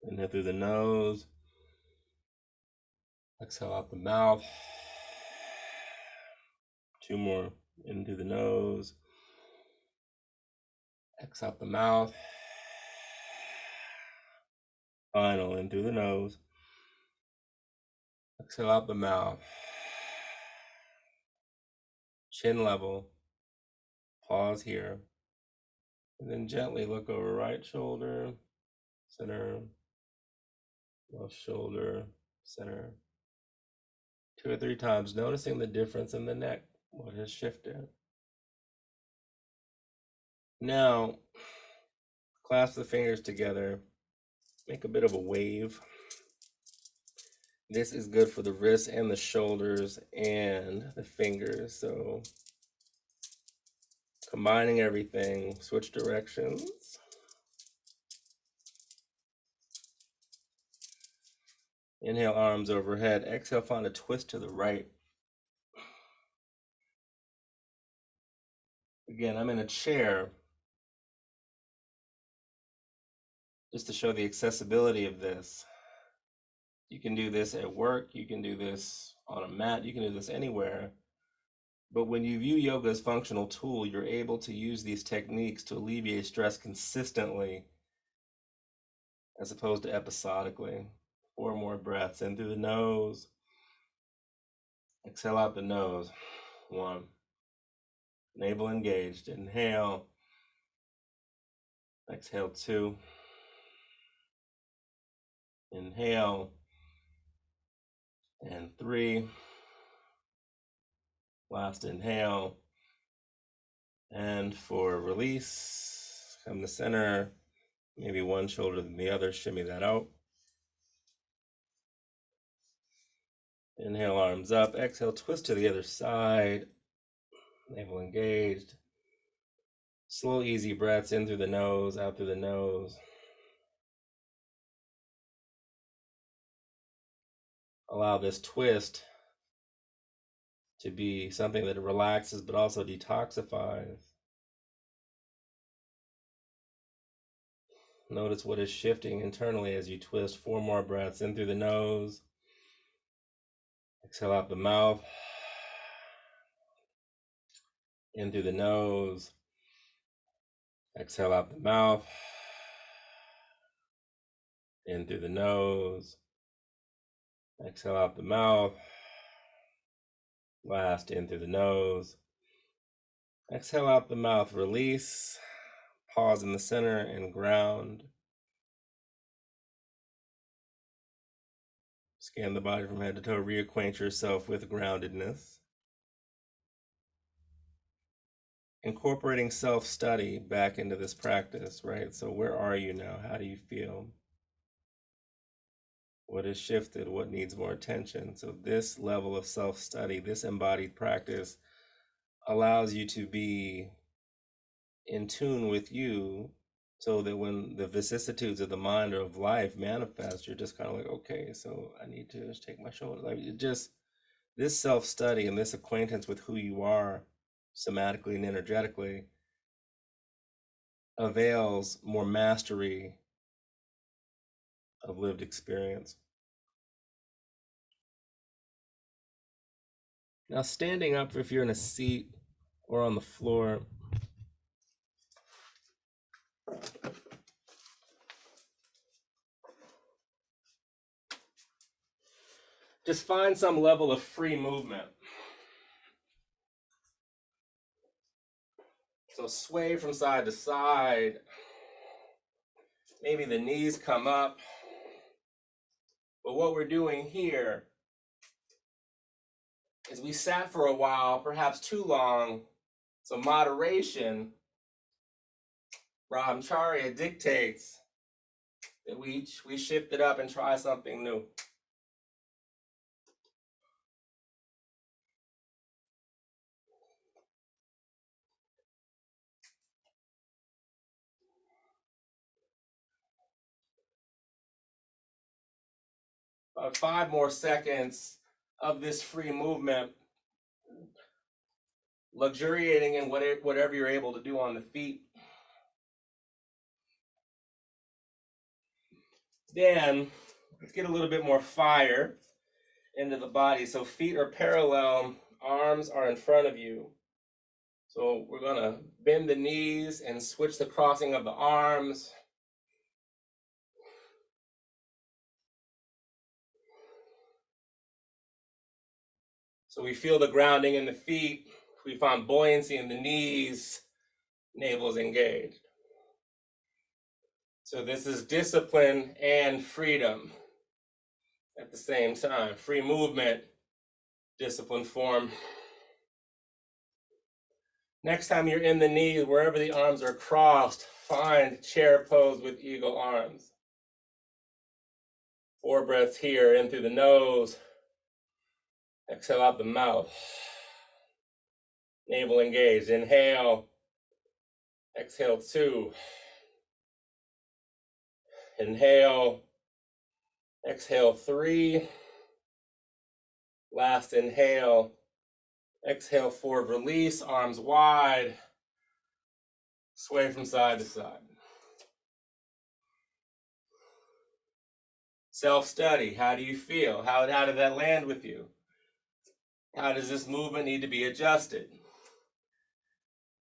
Inhale through the nose. Exhale out the mouth. 2 more. In through the nose. Exhale out the mouth. Final, in through the nose. Exhale out the mouth. Chin level. pause here. And then gently look over right shoulder, center, left shoulder, center. 2 or 3 times, noticing the difference in the neck, what has shifted. Now, clasp the fingers together, make a bit of a wave. This is good for the wrists and the shoulders and the fingers. So combining everything, switch directions. Inhale, arms overhead. Exhale, find a twist to the right. Again, I'm in a chair just to show the accessibility of this. You can do this at work, you can do this on a mat, you can do this anywhere. But when you view yoga as a functional tool, you're able to use these techniques to alleviate stress consistently as opposed to episodically. 4 more breaths in through the nose. Exhale out the nose. 1. Navel engaged. Inhale. Exhale 2. Inhale. And 3. Last inhale. And for release, come to center. Maybe one shoulder than the other. Shimmy that out. Inhale, arms up. Exhale, twist to the other side. Navel engaged. Slow, easy breaths in through the nose, out through the nose. Allow this twist to be something that relaxes but also detoxifies. Notice what is shifting internally as you twist. 4 more breaths in through the nose. Exhale out the mouth. In through the nose. Exhale out the mouth. In through the nose. Exhale out the mouth. Last, in through the nose. Exhale out the mouth. Release. Pause in the center and ground. Scan the body from head to toe. Reacquaint yourself with groundedness. Incorporating self-study back into this practice, right? So where are you now? How do you feel? What has shifted? What needs more attention? So this level of self-study, this embodied practice allows you to be in tune with you so that when the vicissitudes of the mind or of life manifest, you're just kind of like, okay, so I need to just take my shoulders. Like it just, this self-study and this acquaintance with who you are somatically and energetically avails more mastery of lived experience. Now, standing up, if you're in a seat or on the floor, just find some level of free movement. So sway from side to side. Maybe the knees come up. But what we're doing here is we sat for a while, perhaps too long. So moderation, brahmacharya dictates that we shift it up and try something new. About 5 more seconds of this free movement, luxuriating in whatever you're able to do on the feet. Then let's get a little bit more fire into the body. So feet are parallel, arms are in front of you. So we're gonna bend the knees and switch the crossing of the arms. So we feel the grounding in the feet. We find buoyancy in the knees. navel is engaged. So this is discipline and freedom at the same time. Free movement, discipline form. Next time you're in the knees, wherever the arms are crossed, find chair pose with eagle arms. 4 breaths here, in through the nose. Exhale out the mouth. Navel engaged. Inhale. Exhale 2. Inhale. Exhale 3. Last inhale. Exhale 4. Release. Arms wide. Sway from side to side. Self-study. How do you feel? How did that land with you? How does this movement need to be adjusted?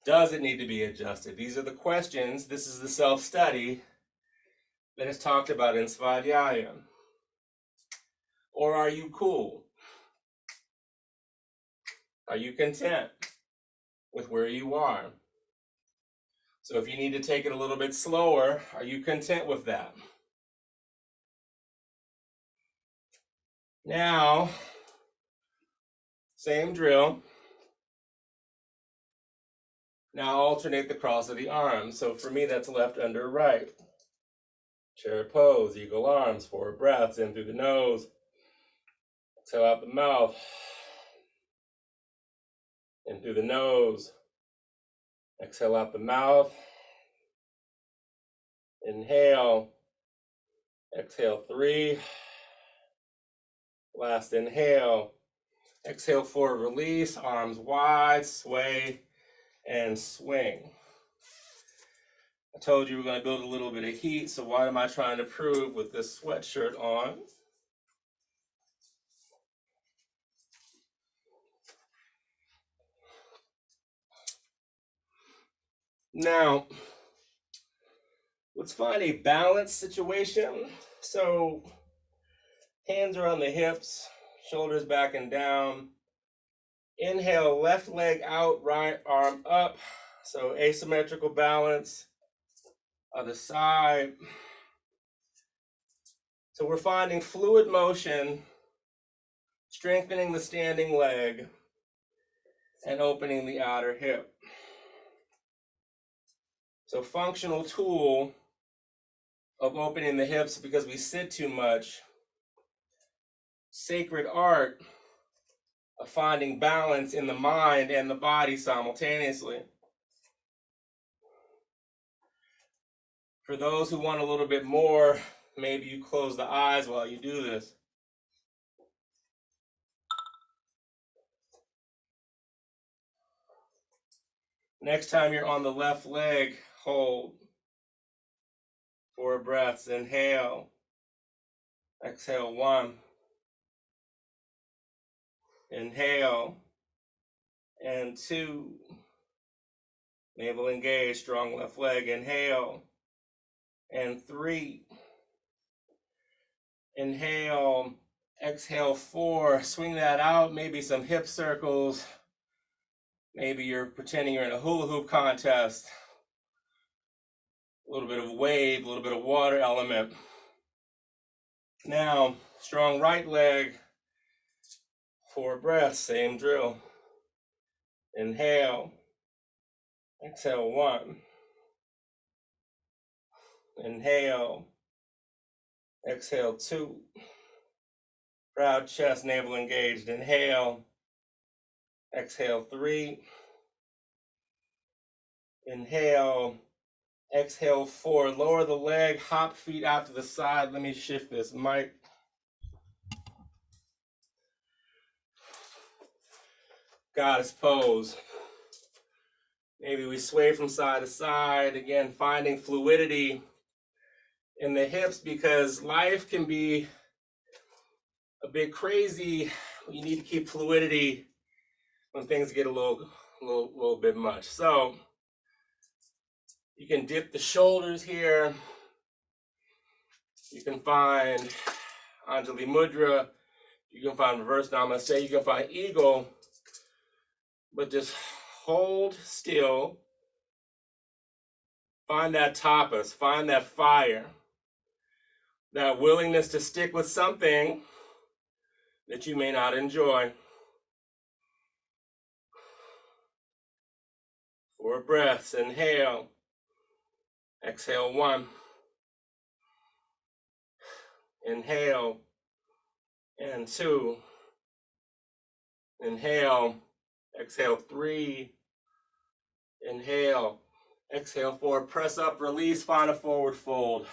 Does it need to be adjusted? These are the questions. This is the self-study that is talked about in Svadhyaya. Or are you cool? Are you content with where you are? So if you need to take it a little bit slower, are you content with that? Now, same drill. Now alternate the cross of the arms. So for me, that's left under right. Chair pose, eagle arms, 4 breaths in through the nose. Exhale out the mouth. In through the nose. Exhale out the mouth. Inhale. Exhale 3. Last inhale. Exhale 4, release, arms wide, sway, and swing. I told you we're going to build a little bit of heat, so what am I trying to prove with this sweatshirt on? Now, let's find a balanced situation. So, hands are on the hips, shoulders back and down. Inhale, left leg out, right arm up. So, asymmetrical balance. Other side. So we're finding fluid motion, strengthening the standing leg, and opening the outer hip. So functional tool of opening the hips because we sit too much. Sacred art of finding balance in the mind and the body simultaneously. For those who want a little bit more, maybe you close the eyes while you do this. Next time you're on the left leg, hold. 4 breaths, inhale. Exhale 1. Inhale. And 2. Navel engaged, strong left leg, inhale. And 3. Inhale, exhale 4. Swing that out, maybe some hip circles. Maybe you're pretending you're in a hula hoop contest. A little bit of wave, a little bit of water element. Now, strong right leg. 4 breaths, same drill. Inhale. Exhale 1. Inhale. Exhale 2. Proud chest, navel engaged. Inhale. Exhale 3. Inhale. Exhale 4. Lower the leg, hop feet out to the side. Let me shift this mic. Goddess pose. Maybe we sway from side to side. Again, finding fluidity in the hips because life can be a bit crazy. You need to keep fluidity when things get a little bit much. So you can dip the shoulders here. You can find Anjali Mudra. You can find reverse namaste. You can find eagle. But just hold still Find that tapas, find that fire, that willingness to stick with something that you may not enjoy. 4 breaths, inhale, exhale 1, inhale, and 2, inhale, exhale 3, inhale, exhale 4, press up, release, find a forward fold.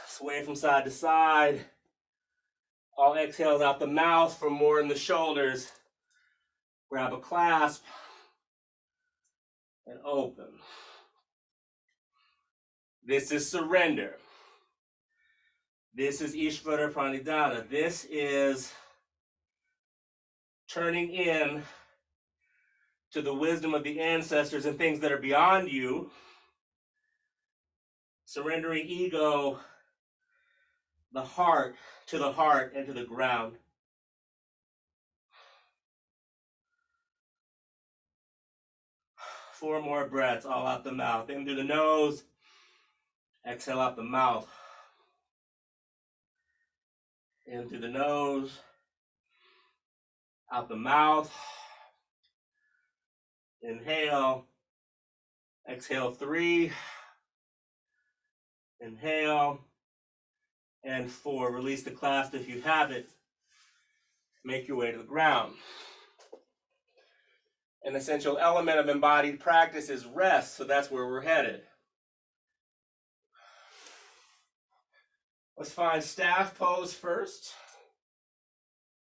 Sway from side to side. All exhales out the mouth for more in the shoulders. Grab a clasp and open. This is surrender. This is Ishvara Pranidhana. This is turning in to the wisdom of the ancestors and things that are beyond you. Surrendering ego, the heart and to the ground. Four more breaths, all out the mouth. In through the nose, exhale out the mouth. In through the nose, out the mouth. Inhale, exhale 3. Inhale, and 4. Release the clasp if you have it. Make your way to the ground. An essential element of embodied practice is rest, so that's where we're headed. Let's find staff pose first.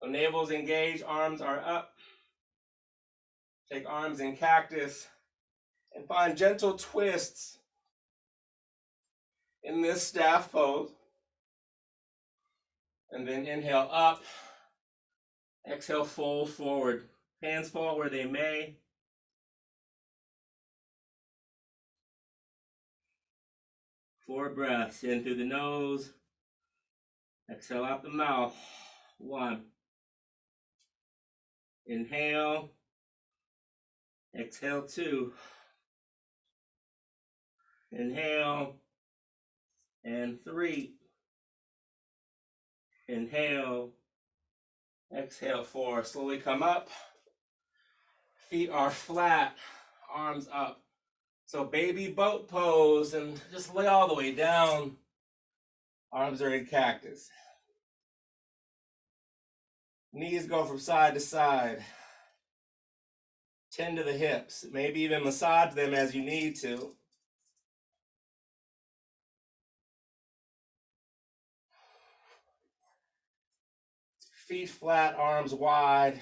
So navel's engaged, arms are up. Take arms in cactus and find gentle twists in this staff pose. And then inhale up, exhale, fold forward. Hands fall where they may. Four breaths, in through the nose, exhale out the mouth. 1. Inhale, exhale 2. Inhale, and 3. Inhale, exhale 4. Slowly come up. Feet are flat, arms up. So baby boat pose, and just lay all the way down. Arms are in cactus. Knees go from side to side. Tend to the hips. Maybe even massage them as you need to. Feet flat, arms wide.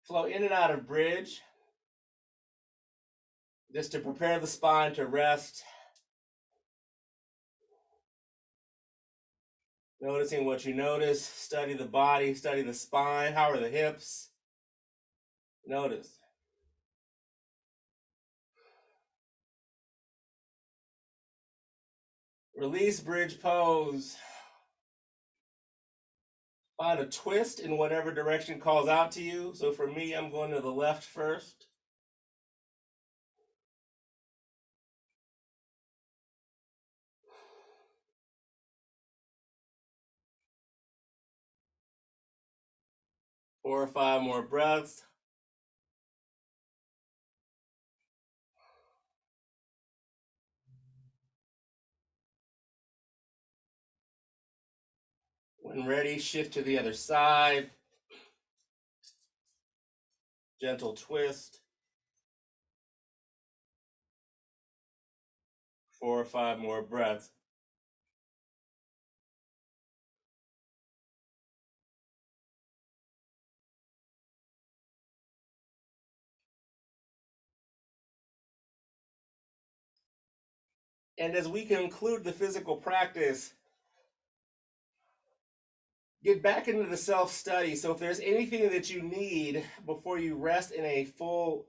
Flow in and out of bridge. Just to prepare the spine to rest. Noticing what you notice. Study the body, study the spine. How are the hips? Notice. Release bridge pose. Find a twist in whatever direction calls out to you. So for me, I'm going to the left first. Four or 5 more breaths. When ready, shift to the other side. Gentle twist. 4 or 5 more breaths. And as we conclude the physical practice, get back into the self-study. So if there's anything that you need before you rest in a full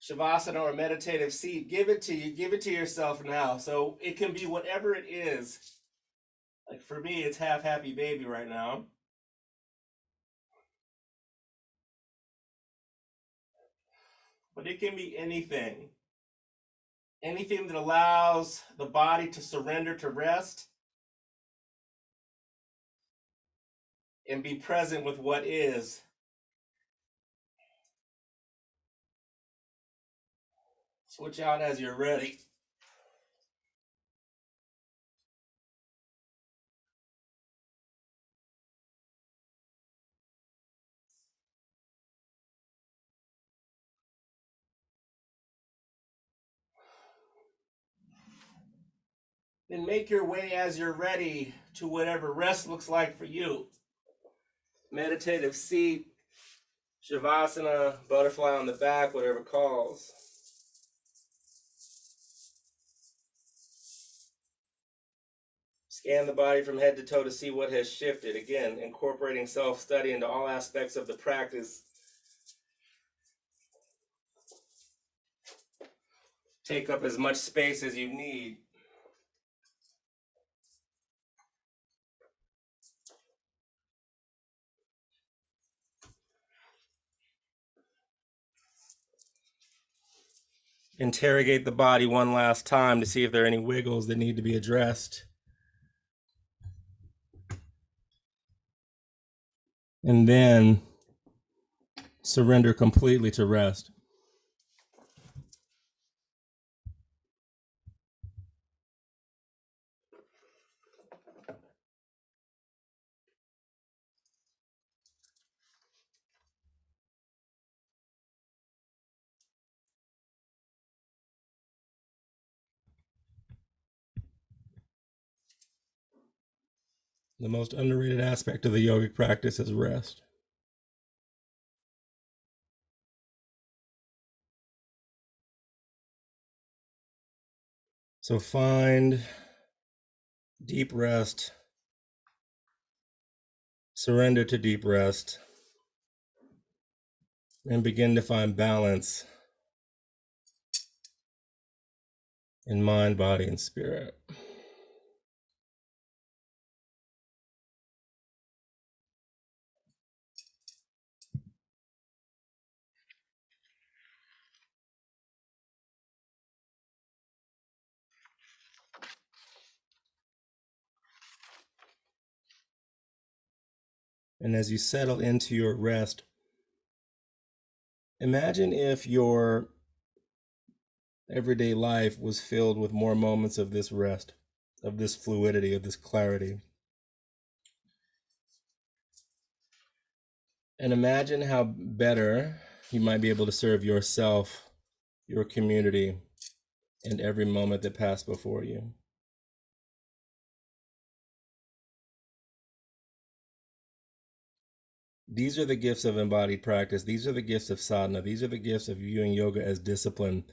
Shavasana or meditative seat, give it to you. Give it to yourself now. So it can be whatever it is. Like for me, it's half happy baby right now. But it can be anything. Anything that allows the body to surrender to rest and be present with what is. Switch out as you're ready. Then make your way as you're ready to whatever rest looks like for you. Meditative seat, Shavasana, butterfly on the back, whatever calls. Scan the body from head to toe to see what has shifted. Again, incorporating self-study into all aspects of the practice. Take up as much space as you need. Interrogate the body one last time to see if there are any wiggles that need to be addressed. And then surrender completely to rest. The most underrated aspect of the yogic practice is rest. So find deep rest, surrender to deep rest, and begin to find balance in mind, body, and spirit. And as you settle into your rest, imagine if your everyday life was filled with more moments of this rest, of this fluidity, of this clarity. And imagine how better you might be able to serve yourself, your community, and every moment that passed before you. These are the gifts of embodied practice. These are the gifts of sadhana. These are the gifts of viewing yoga as discipline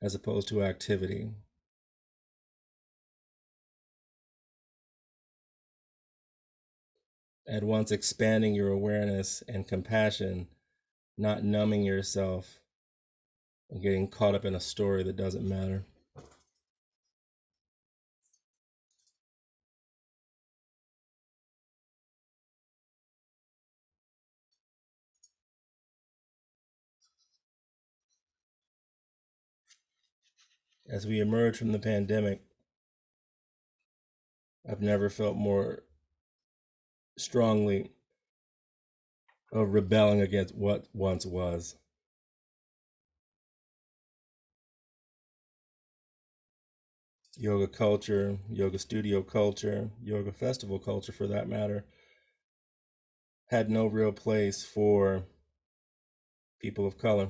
as opposed to activity. At once expanding your awareness and compassion, not numbing yourself and getting caught up in a story that doesn't matter. As we emerge from the pandemic, I've never felt more strongly of rebelling against what once was. Yoga culture, yoga studio culture, yoga festival culture for that matter, had no real place for people of color,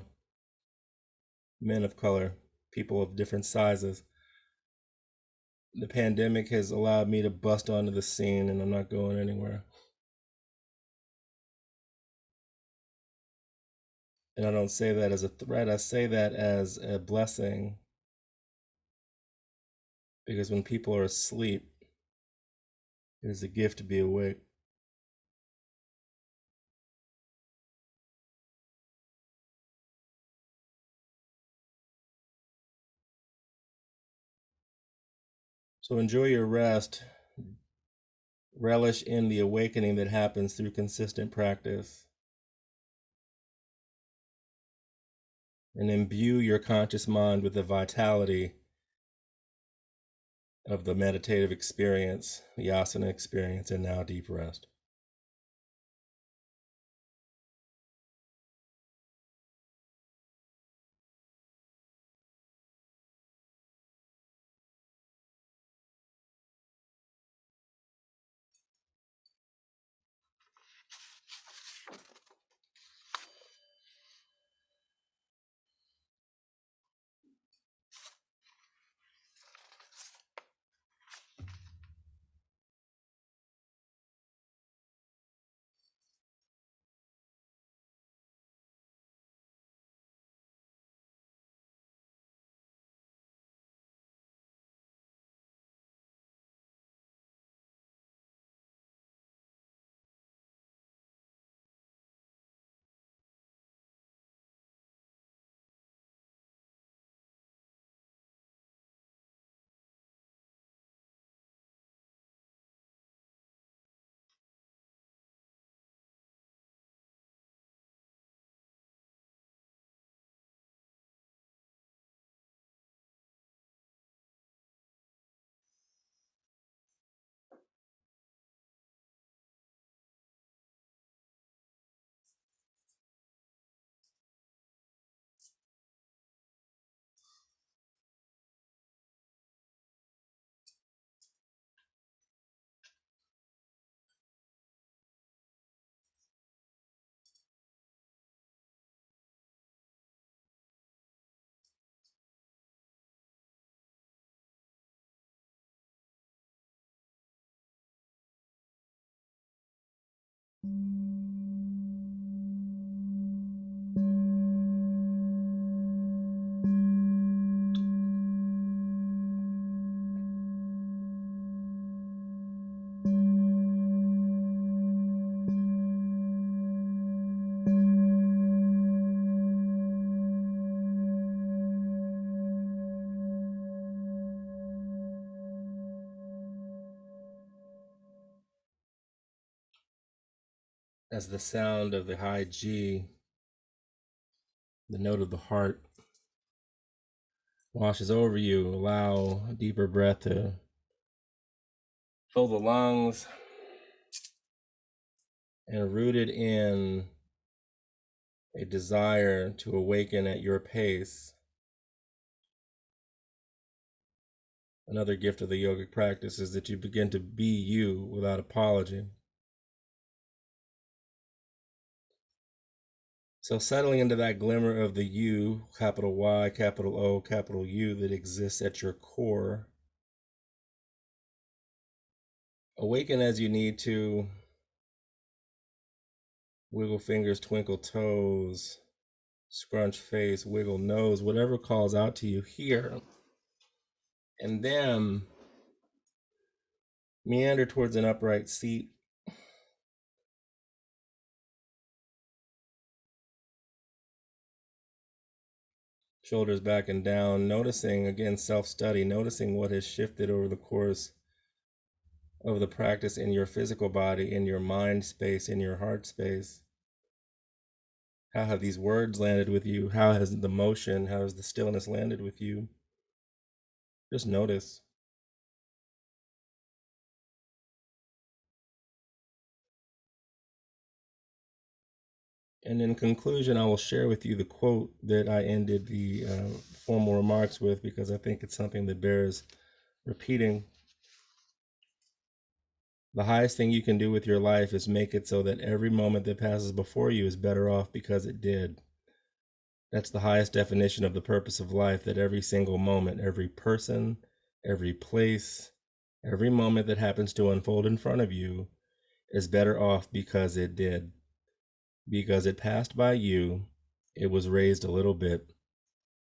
men of color, people of different sizes. The pandemic has allowed me to bust onto the scene, and I'm not going anywhere. And I don't say that as a threat, I say that as a blessing. Because when people are asleep, it is a gift to be awake. So enjoy your rest. Relish in the awakening that happens through consistent practice. And imbue your conscious mind with the vitality of the meditative experience, the asana experience, and now deep rest. As the sound of the high G, the note of the heart, washes over you, allow a deeper breath to fill the lungs, and rooted in a desire to awaken at your pace. Another gift of the yogic practice is that you begin to be you without apology. So settling into that glimmer of the you, capital Y, capital O, capital U, that exists at your core. Awaken as you need to. Wiggle fingers, twinkle toes, scrunch face, wiggle nose, whatever calls out to you here. And then meander towards an upright seat. Shoulders back and down, noticing, again, self-study, noticing what has shifted over the course of the practice in your physical body, in your mind space, in your heart space. How have these words landed with you? How has the motion, how has the stillness landed with you? Just notice. And in conclusion, I will share with you the quote that I ended the formal remarks with, because I think it's something that bears repeating. The highest thing you can do with your life is make it so that every moment that passes before you is better off because it did. That's the highest definition of the purpose of life, that every single moment, every person, every place, every moment that happens to unfold in front of you is better off because it did. Because it passed by you, it was raised a little bit.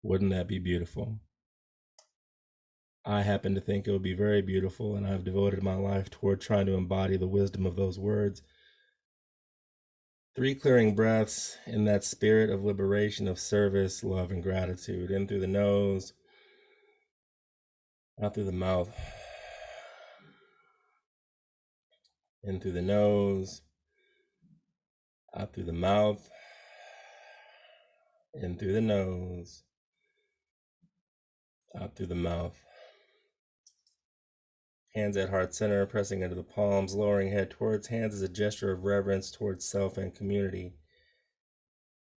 Wouldn't that be beautiful? I happen to think it would be very beautiful, and I've devoted my life toward trying to embody the wisdom of those words. 3 clearing breaths in that spirit of liberation, of service, love, and gratitude. In through the nose, out through the mouth. In through the nose, out through the mouth. In through the nose, out through the mouth. Hands at heart center, pressing into the palms, lowering head towards hands as a gesture of reverence towards self and community.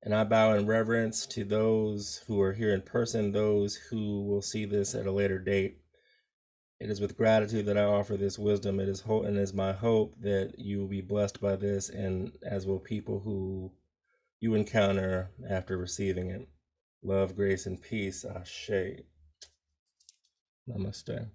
And I bow in reverence to those who are here in person, those who will see this at a later date. It is with gratitude that I offer this wisdom. It is hope, and it is my hope that you will be blessed by this, and as will people who you encounter after receiving it. Love, grace, and peace. Ashe. Namaste.